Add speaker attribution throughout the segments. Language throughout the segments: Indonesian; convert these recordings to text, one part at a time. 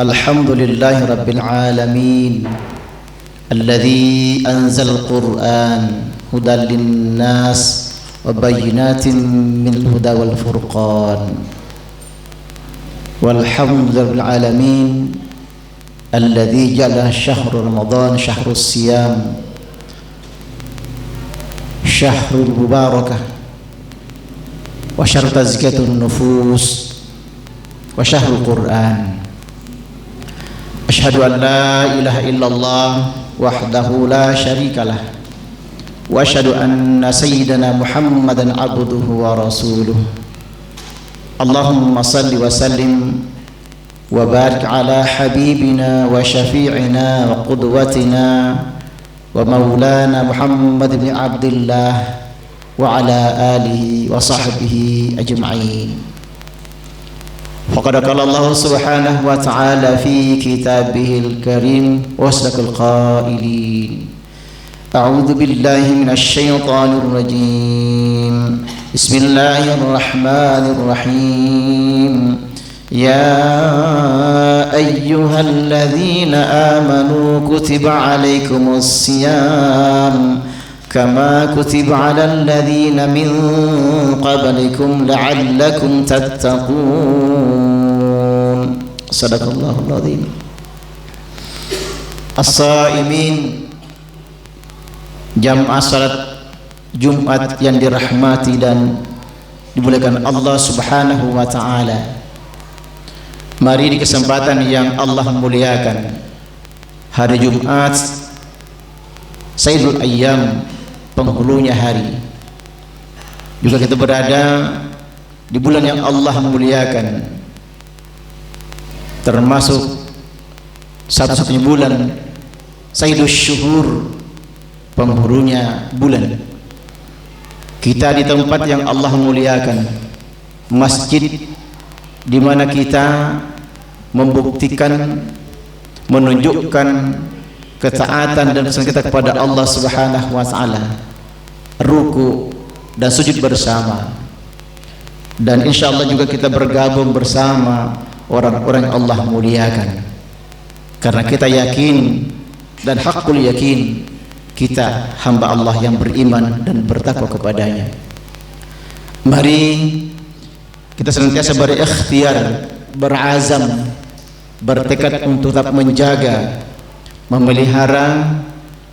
Speaker 1: Alhamdulillah Rabbil Alamin Alladhi anzal Qur'an hudan linnas wa bayyinatin minal huda wal furqan walhamdulillahi rabbil alamin alladhi ja'ala syahru Ramadan syahrus siyam syahrul mubarakah wa syahr tazkiyatun nufus wa syahrul Qur'an. Asyhadu an la ilaha illallah wahdahu la syarikalah wa asyhadu anna sayyidana Muhammadan abduhu wa rasuluh. Allahumma salli wa sallim wa barik ala habibina wa syafi'ina wa qudwatina wa maulana Muhammad bin Abdullah wa ala alihi wa sahbihi ajma'in. Faqad qala Allah subhanahu wa ta'ala fi kitabihil karim wa asdaqal qailin. A'udzu billahi minasy syaithanir rajim. Bismillahirrahmanirrahim. Ya ayyuhalladzina amanu kutiba 'alaikumus siyam كما كتب على الذين من قبلكم لعلكم تتقون. صدق الله العظيم. As-Saimin, jamaah salat Jumat yang dirahmati dan dimuliakan Allah Subhanahu wa taala. Mari di kesempatan yang Allah muliakan, hari Jumat Sayyidul Ayyam, penghulunya hari, juga kita berada di bulan yang Allah muliakan, termasuk satu-satunya bulan Sayyidus Syuhur, penghulunya bulan. Kita di tempat yang Allah muliakan, masjid di mana kita membuktikan, menunjukkan ketaatan dan kesenangan kita kepada Allah Subhanahu wa taala, ruku dan sujud bersama, dan insyaallah juga kita bergabung bersama orang-orang yang Allah muliakan, karena kita yakin dan hakul yakin kita hamba Allah yang beriman dan bertakwa kepadanya. Mari kita senantiasa berikhtiar, berazam, bertekad untuk tetap menjaga, memelihara,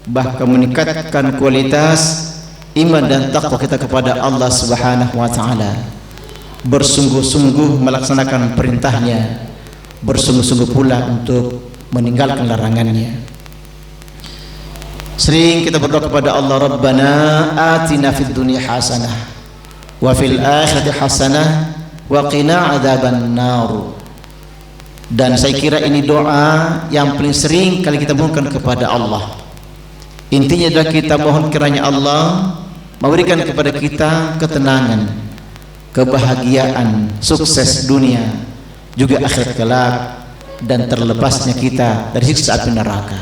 Speaker 1: bahkan meningkatkan kualitas iman dan takwa kita kepada Allah Subhanahu wa taala. Bersungguh-sungguh melaksanakan perintahnya, bersungguh-sungguh pula untuk meninggalkan larangannya. Sering kita berdoa kepada Allah, Rabbana atina fid dunya hasanah wa fil akhirati hasanah wa qina adzabannar. Dan saya kira ini doa yang paling sering kali kita mohonkan kepada Allah. Intinya adalah kita mohon kiranya Allah memberikan kepada kita ketenangan, kebahagiaan, sukses dunia juga akhirat kelak, dan terlepasnya kita dari siksa api neraka.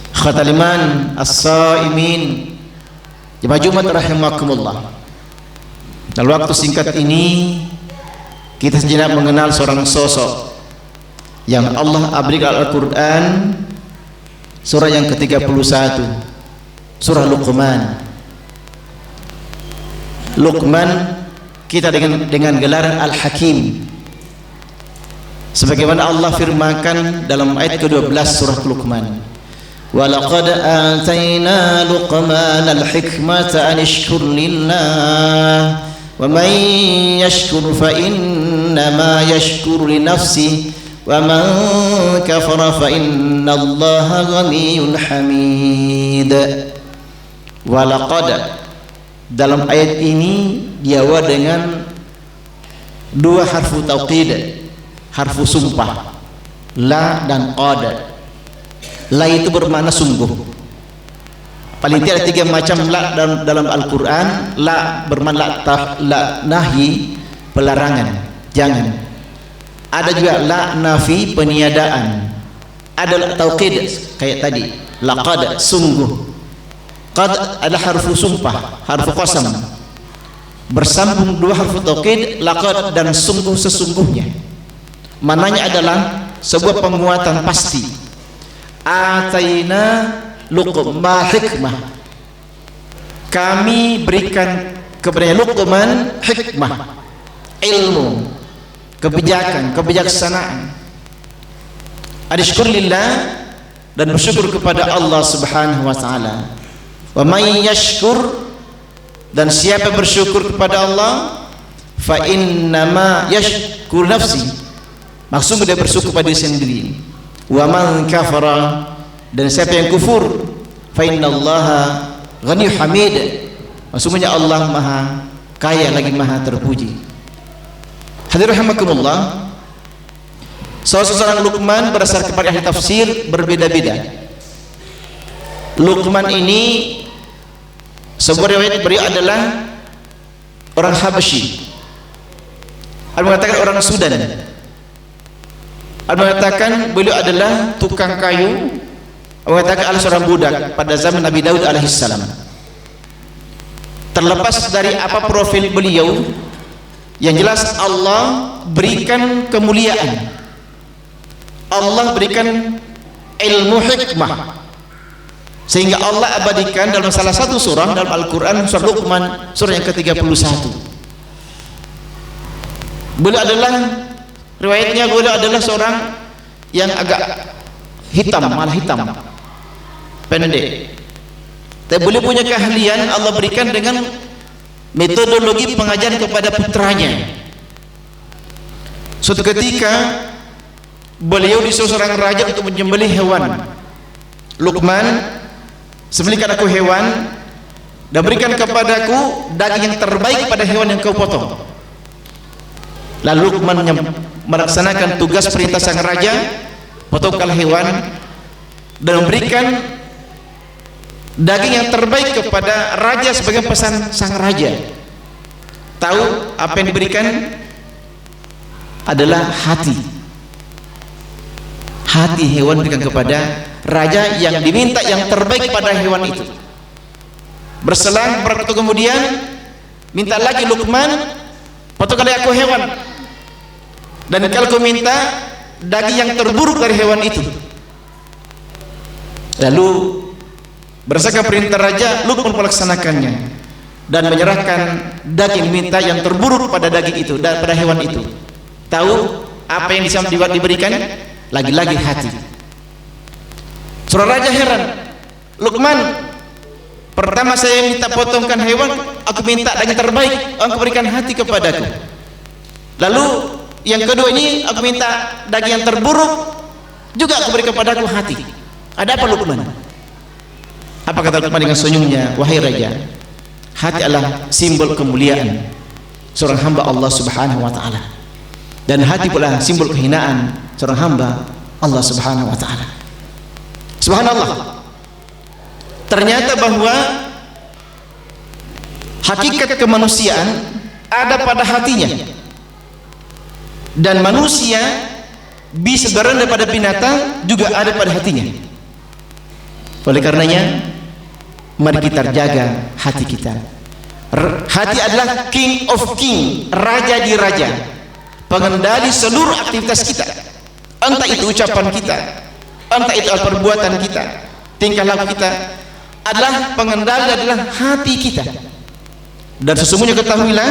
Speaker 1: Khatul iman as-saimin, jemaah Jumat rahimakumullah. Dalam waktu singkat ini kita sejenak mengenal seorang sosok yang Allah berikan Al-Quran, surah yang ke-31, surah Luqman. Luqman kita dengan gelaran Al-Hakim, sebagaimana Allah firmankan dalam ayat ke-12 surah Luqman, wa laqad atayna Luqman al-hikmata an ishkur lillah wa man yashkur fa innama yashkuru li nafsihi wa man kafara fa innallaha ghaniyyun hamid. Wa laqad, dalam ayat ini diawali dengan dua harfu tauqid, harfu sumpah, la dan qad. La itu bermakna sungguh. Paling tidak 3 macam la dalam Al-Quran. La bermakna la nahi, pelarangan, jangan. Ada juga la nafi, peniadaan. Ada la tauqid kayak tadi, laqad, sungguh. Qad adalah harfu sumpah, harfu qasam. Bersambung dua harfu tauqid, laqad dan sungguh, sesungguhnya. Mananya adalah sebuah penguatan pasti. Ataina Luqman hikmah, kami berikan kepada Luqman hikmah, ilmu, kebijakan, kebijaksanaan. Adsyukur lillah, dan bersyukur kepada Allah Subhanahu wa taala. Wa may yashkur, dan siapa bersyukur kepada Allah, fa innama yashkur nafsi, maksudnya dia bersyukur pada diri sendiri. Wa man kafara, dan siapa yang kufur, fa innallaha ghaniyyun hamid, maksudnya Allah maha kaya lagi maha terpuji. Hadirin rahimakumullah, seorang Luqman berdasarkan kepada ahli tafsir berbeda-beda. Luqman ini sebuah riwayat beliau adalah orang Habasyi, ada mengatakan orang Sudan, ada mengatakan beliau adalah tukang kayu, mengatakan adalah seorang budak pada zaman Nabi Daud alaihissalam. Terlepas dari apa profil beliau, yang jelas Allah berikan kemuliaan, Allah berikan ilmu hikmah, sehingga Allah abadikan dalam salah satu surah dalam Al-Quran, surah Luqman, surah yang ke-31. Beliau adalah, riwayatnya beliau adalah seorang yang agak hitam, malah hitam, pendek. Tapi beliau punya keahlian Allah berikan dengan metodologi pengajaran kepada putranya. Suatu ketika beliau disuruh seorang raja untuk menyembelih hewan. Luqman, sembelihkan aku hewan dan berikan kepadaku daging yang terbaik pada hewan yang kau potong. Lalu Luqman melaksanakan tugas perintah sang raja, potongkan hewan dan memberikan daging yang terbaik kepada raja sebagai pesan sang raja. Tahu apa yang diberikan? Adalah hati. Hati hewan diberikan kepada raja yang diminta yang terbaik pada hewan itu. Berselang beberapa waktu kemudian, minta lagi Luqman, potongkan aku hewan, dan kalau kau minta daging yang terburuk dari hewan itu. Lalu berdasarkan perintah raja, Luqman melaksanakannya dan menyerahkan daging minta yang terburuk pada daging itu, pada hewan itu. Tahu apa yang diberikan? Lagi-lagi hati. Surah raja heran, Luqman, pertama saya minta potongkan hewan, aku minta daging terbaik, aku berikan hati kepadaku. Lalu yang kedua ini aku minta daging yang terburuk, juga aku berikan kepadaku hati. Ada apa Luqman? Apa kata Luqman dengan senyumnya? Wahai raja, hati adalah simbol kemuliaan seorang hamba Allah Subhanahu wa taala, dan hati pula simbol kehinaan seorang hamba Allah Subhanahu wa taala. Subhanallah, ternyata bahwa hakikat kemanusiaan ada pada hatinya, dan manusia bisa berendah daripada binatang juga ada pada hatinya. Oleh karenanya, mari kita jaga hati kita. Hati adalah king of king, raja di raja, pengendali seluruh aktivitas kita, entah itu ucapan kita, entah itu perbuatan kita, tingkah laku kita, adalah pengendali adalah hati kita. Dan sesungguhnya ketahuilah,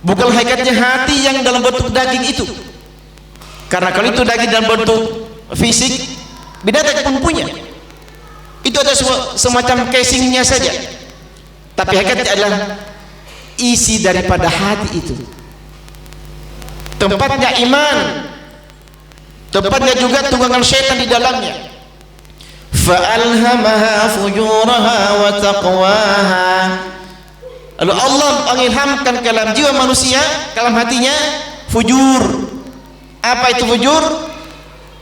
Speaker 1: bukan hakikatnya hati yang dalam bentuk daging itu, karena kalau itu daging dalam bentuk fisik, binatang pun punya, itu ada semacam casingnya saja. Tapi hakikatnya adalah isi daripada hati itu, tempatnya iman, tempatnya juga tunggangan syaitan di dalamnya. Fa'alhamaha fujuraha wa taqwaha. Lalu Allah mengilhamkan ke dalam jiwa manusia, ke dalam hatinya, fujur. Apa itu fujur?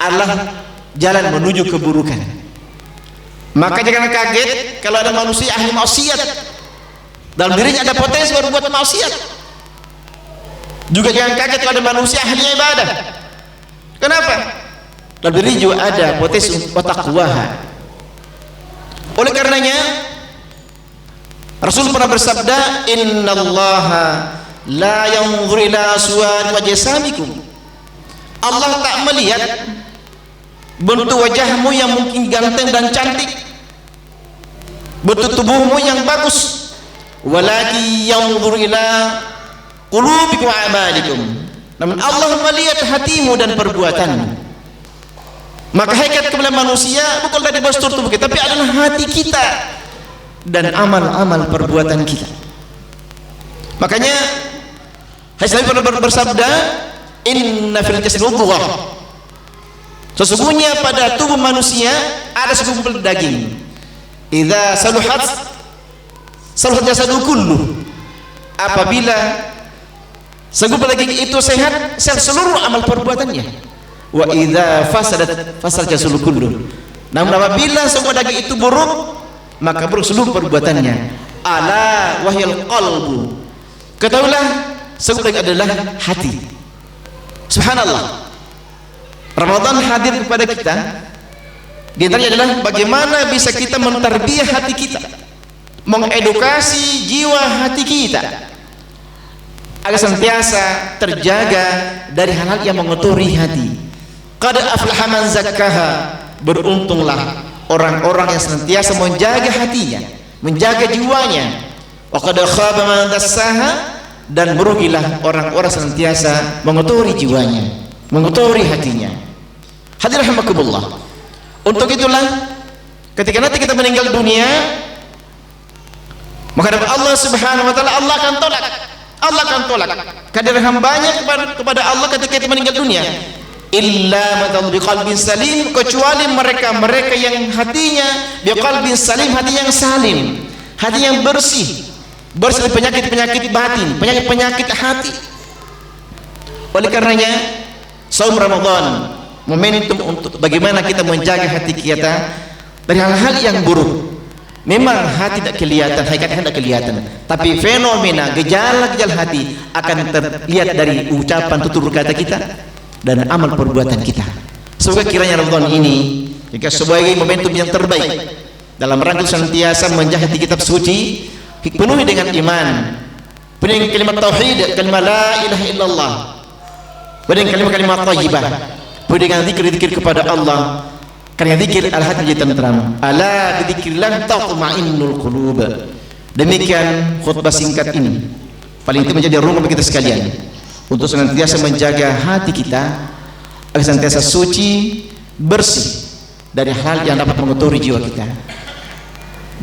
Speaker 1: Adalah jalan menuju keburukan. Maka jangan kaget kalau ada manusia ahli maksiat, dalam dirinya ada potensi berbuat maksiat. Juga jangan kaget kalau ada manusia ahli ibadah. Kenapa? Dalam diri juga ada potensi taqwaha. Oleh karenanya Rasul pernah bersabda, innallaha la yanzur ila suwari wajsamikum. Allah tak melihat bentuk wajahmu yang mungkin ganteng dan cantik, bentuk tubuhmu yang bagus, walakin yanzur ila qulubikum wa a'malikum. Namun Allah melihat hatimu dan perbuatanmu. Maka hakikat kepada manusia bukan dari postur tubuh kita, tapi adalah hati kita dan amal-amal perbuatan kita. Makanya hadis Nabi pernah bersabda, inna fil jasadi mudghah. Sesungguhnya pada tubuh manusia ada segumpal daging. Idza saluhat saluhat jasadu kullu. Apabila segumpal daging itu sehat, sehat seluruh amal perbuatannya. Wa idza fasadat fasad jasadu kullu. Namun apabila semua daging itu buruk, maka buruk seluruh perbuatannya. Ala wahyal qalbu. Ketahuilah, segumpal adalah hati. Subhanallah. Ramadan hadir kepada kita, di antaranya adalah bagaimana bisa kita mentarbiyah hati kita, mengedukasi jiwa hati kita agar senantiasa terjaga dari hal-hal yang mengotori hati. Qad aflaha man zakkaha. Beruntunglah orang-orang yang senantiasa menjaga hatinya, menjaga jiwanya. Wa qad khaba man dassaha. Dan merugilah orang-orang senantiasa mengotori jiwanya, mengotori hatinya. Hadirin rahimakumullah. Untuk itulah ketika nanti kita meninggal dunia, maka Allah Subhanahu wa taala Allah akan tolak. Allah akan tolak kehadiran hambanya kepada Allah ketika kita meninggal dunia. Illa man biqalbin salim, kecuali mereka yang hatinya biqalbin salim, hati yang salim, hati yang bersih dari penyakit-penyakit batin, penyakit-penyakit hati. Oleh karenanya saum Ramadan momentum untuk bagaimana kita menjaga hati kita dari hal-hal yang buruk. Memang hati tidak kelihatan, hakikatnya tidak kelihatan, tapi fenomena gejala-gejala hati akan terlihat dari ucapan, tutur kata kita dan amal perbuatan kita. Semoga kiranya Ramadan ini jika sebagai momentum yang terbaik dalam rangka senantiasa menjaga hati kitab suci, penuhi dengan iman, penuhi dengan kalimat tauhid, kalimat la ilaha illallah, penuhi dengan kalimat-kalimat thayyibah, penuhi dengan zikir-zikir kepada Allah. Karena zikir al-hati menjadi tentram. Ala bidzikrillah tatma'innul qulub. Demikian khutbah singkat ini paling itu menjadi rumah bagi kita sekalian untuk senantiasa menjaga hati kita agar senantiasa suci, bersih dari hal yang dapat mengotori jiwa kita.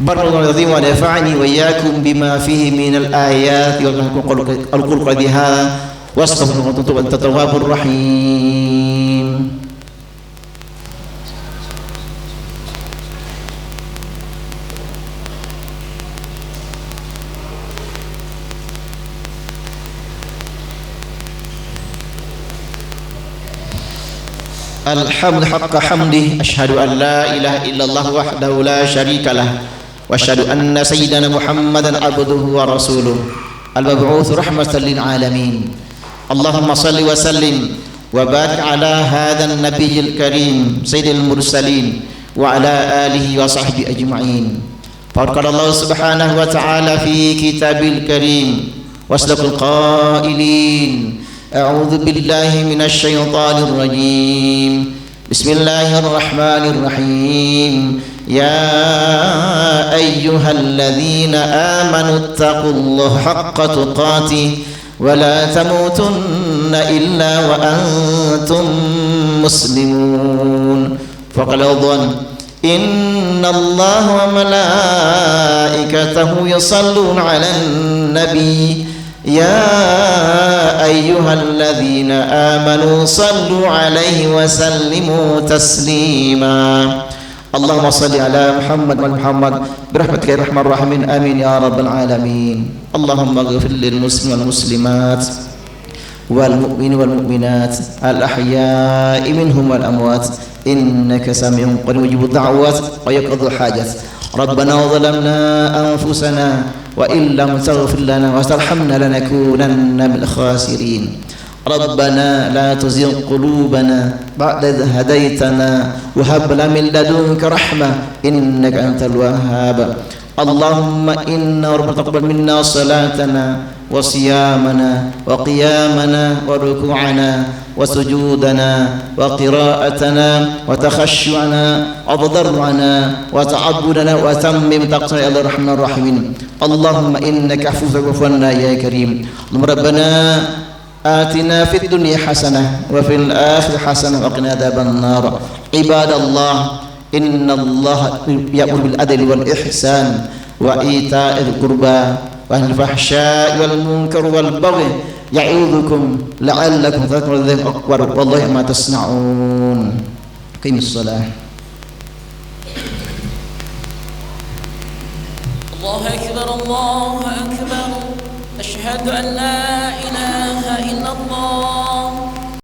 Speaker 1: Barakallahu azim wa nafa'ani wa iyyakum bima fihi minal ayati wal qur'ani hadza wastaghfirullaha wa anta tawwabur rahim. Alhamdu haqqa hamdih, asyhadu an la ilaha illallah wahdahu la syarika lah, wa asyhadu anna sayyidana Muhammadan abduhu wa rasuluh al-mab'uts rahmatan lil alamin. Allahumma salli wa sallim wa barik ala hadzal nabiyil karim sayyidil mursalin wa ala alihi wa sahbihi ajma'in. Qala Allah subhanahu wa ta'ala fi kitabil karim wasdaqul qailin أعوذ بالله من الشيطان الرجيم بسم الله الرحمن الرحيم يا أيها الذين آمنوا اتقوا الله حق تقاته ولا تموتن إلا وأنتم مسلمون فقال أيضا إن الله وملائكته يصلون على النبي يا أيها الذين آمنوا صلوا عليه وسلموا تسليما اللهم صل على محمد وعلى محمد برحمتك يا أرحم الراحمين آمين يا رب العالمين اللهم اغفر للمسلمين والمسلمات والمؤمنين والمؤمنات الأحياء منهم والأموات إنك سميع قريب مجيب الدعوات ويقضي الحاجات ربنا ظلمنا أنفسنا وإن لم تغفر لنا وترحمنا لنكونن من الخاسرين ربنا لا تزغ قلوبنا بعد إذ هديتنا وهب لنا من لدنك رحمة إنك أنت الوهاب اللهم إنا ربنا تقبل منا صلاتنا وصيامنا وقيامنا وركوعنا وسجودنا وقراءتنا وتخشعنا وتضرعنا وتعبدنا وتمم تقصير يا الرحمن الرحيم اللهم إنك عفو فاعف عنا يا كريم اللهم ربنا آتنا في الدنيا حسنة وفي الآخرة حسنة وقنا عذاب النار عباد الله إن الله يأمر بالعدل والإحسان وإيتاء القربى وعن الفحشاء والمنكر والبغي يعظكم لعلكم تذكرون ذكر أكبر والله ما تصنعون قم الصلاة
Speaker 2: الله أكبر الله أكبر أشهد أن لا إله إلا الله